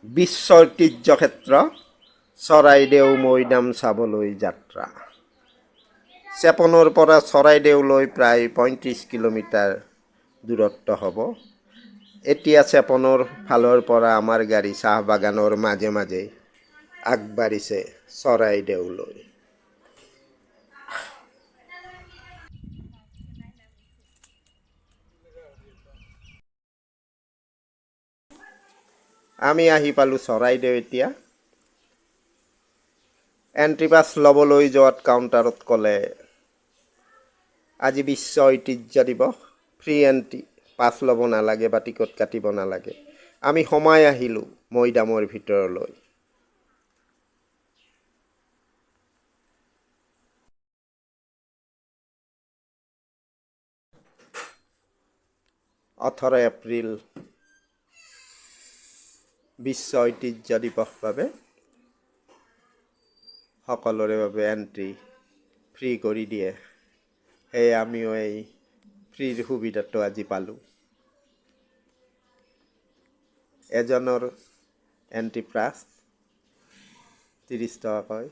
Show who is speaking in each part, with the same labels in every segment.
Speaker 1: বিশ্ব ঐতিহ্য ক্ষেত্ৰ চৰাইদেউ মৈদাম চাবলৈ যাত্ৰা। চেপনৰ পৰা চৰাইদেউলৈ প্ৰায় ৩৫ কিলোমিটাৰ দূৰত্ব হ'ব। এতিয়া চেপনৰ ফালৰ পৰা আমাৰ গাড়ী চাহ বাগানৰ মাজে মাজে আগবাঢ়িছে চৰাইদেউলৈ। আমি আহি পালোঁ চৰাইদেউ এতিয়া। এণ্ট্ৰি পাছ ল'বলৈ যোৱাত কাউণ্টাৰত ক'লে আজি বিশ্ব ঐতিহ্য দিৱস, ফ্ৰী এণ্ট্ৰি, পাছ ল'ব নালাগে বা টিকট কাটিব নালাগে। আমি সোমাই আহিলোঁ মৈদামৰ ভিতৰলৈ। এপ্ৰিল বিশ্ব ঐতিহ্য দিৱস বাবে সকলোৰে বাবে এণ্ট্ৰি ফ্ৰী কৰি দিয়ে। সেয়ে আমিও এই ফ্ৰীৰ সুবিধাটো আজি পালোঁ। এজনৰ এণ্ট্ৰি প্ৰাইচ 30 টকাকৈ।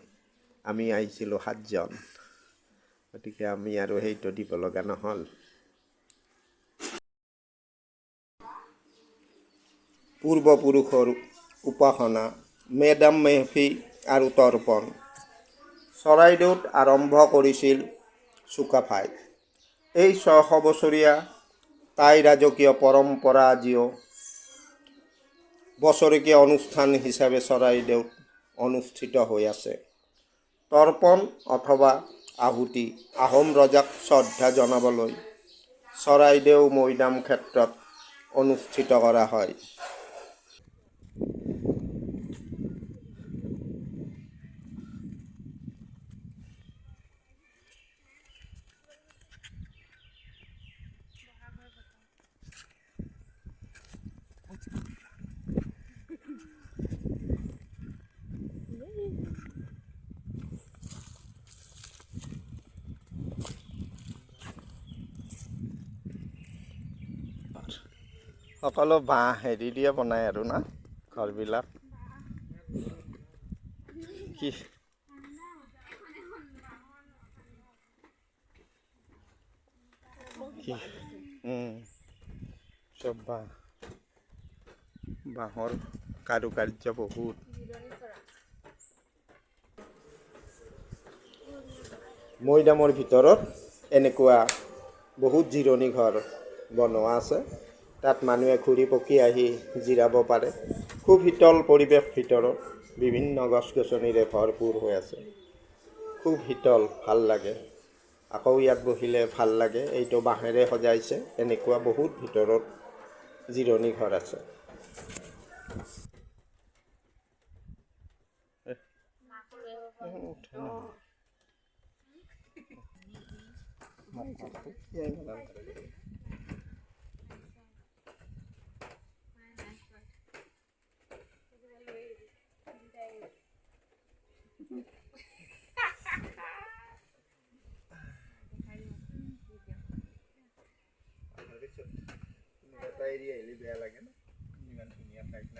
Speaker 1: আমি আহিছিলোঁ 7জন, গতিকে আমি আৰু সেইটো দিব লগা নহ'ল। পূৰ্বপুৰুষৰ উপাসনা, মেডাম মেফি আৰু তৰ্পণ চৰাইদেউত আৰম্ভ কৰিছিল চুকাফাই। এই 600 বছৰীয়া টাই ৰাজকীয় পৰম্পৰা আজিও বছৰেকীয়া অনুষ্ঠান হিচাপে চৰাইদেউত অনুষ্ঠিত হৈ আছে। তৰ্পণ অথবা আহুতি আহোম ৰজাক শ্ৰদ্ধা জনাবলৈ চৰাইদেউ মৈদাম ক্ষেত্ৰত অনুষ্ঠিত কৰা হয়। সকলো বাঁহ হেৰি দিয়ে বনায় আৰু না ঘৰবিলাক। কি চব বাঁহৰ কাৰুকাৰ্য বহুত। মৈদামৰ ভিতৰত এনেকুৱা বহুত জিৰণি ঘৰ বনোৱা আছে। তাত মানুহে ঘূৰি পকি আহি জিৰাব পাৰে। খুব শীতল পৰিৱেশ ভিতৰত, বিভিন্ন গছ গছনিৰে ভৰপূৰ হৈ আছে। খুব শীতল, ভাল লাগে। আকৌ ইয়াত বহিলে ভাল লাগে। এইটো বাঁহেৰে সজাইছে। এনেকুৱা বহুত ভিতৰত জিৰণি ঘৰ আছে। বেয়া লাগে ন, ইমান ধুনীয়া ঠাইত ন।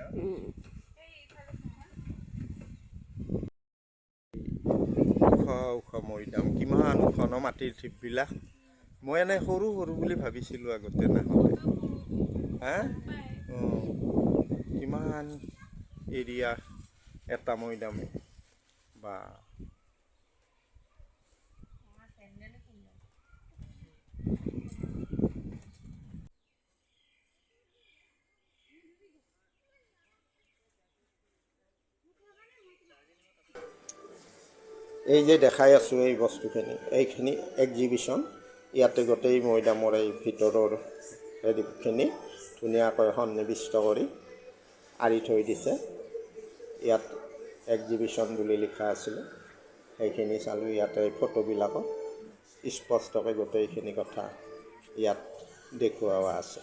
Speaker 1: ওখ মৈদাম, কিমান ওখ ন মাটিৰ ঢিপবিলাক। মই এনেই সৰু সৰু বুলি ভাবিছিলোঁ আগতে, নহ'লে হা কিমান এৰিয়া এটা মৈদামে বা। এই যে দেখাই আছোঁ এই বস্তুখিনি, এইখিনি এক্সিবিশ্যন। ইয়াতে গোটেই মৈদামৰ এই ভিতৰৰ হেৰিখিনি ধুনীয়াকৈ সন্নিৱিষ্ট কৰি আঁৰি থৈ দিছে। ইয়াত এক্সিবিশ্যন বুলি লিখা আছিলে, সেইখিনি চালোঁ। ইয়াতে ফটোবিলাকত স্পষ্টকৈ গোটেইখিনি কথা ইয়াত দেখুওৱা আছে।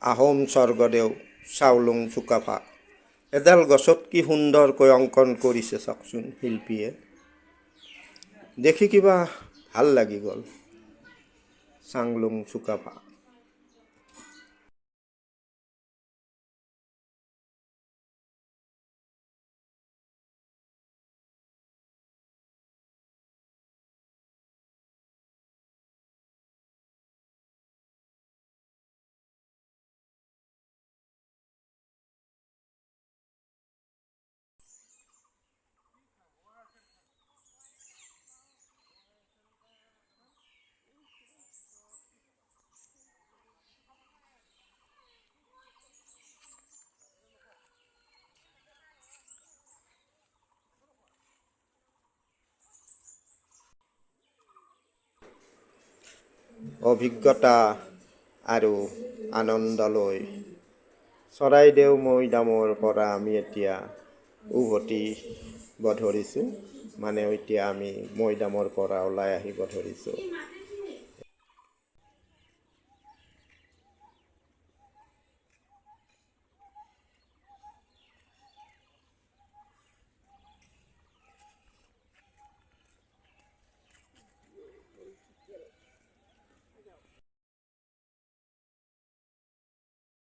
Speaker 1: আহোম স্বৰ্গদেউ চাওলুং চুকাফা এডাল গছত কি সুন্দৰকৈ অংকন কৰিছে চাওকচোন শিল্পীয়ে। দেখি কিবা ভাল লাগি গ'ল। চাওলুং চুকাফা অভিজ্ঞতা আৰু আনন্দ লৈ চৰাইদেউ মৈদামৰ পৰা আমি এতিয়া উভতিব ধৰিছোঁ। মানে এতিয়া আমি মৈদামৰ পৰা ওলাই আহিব ধৰিছোঁ।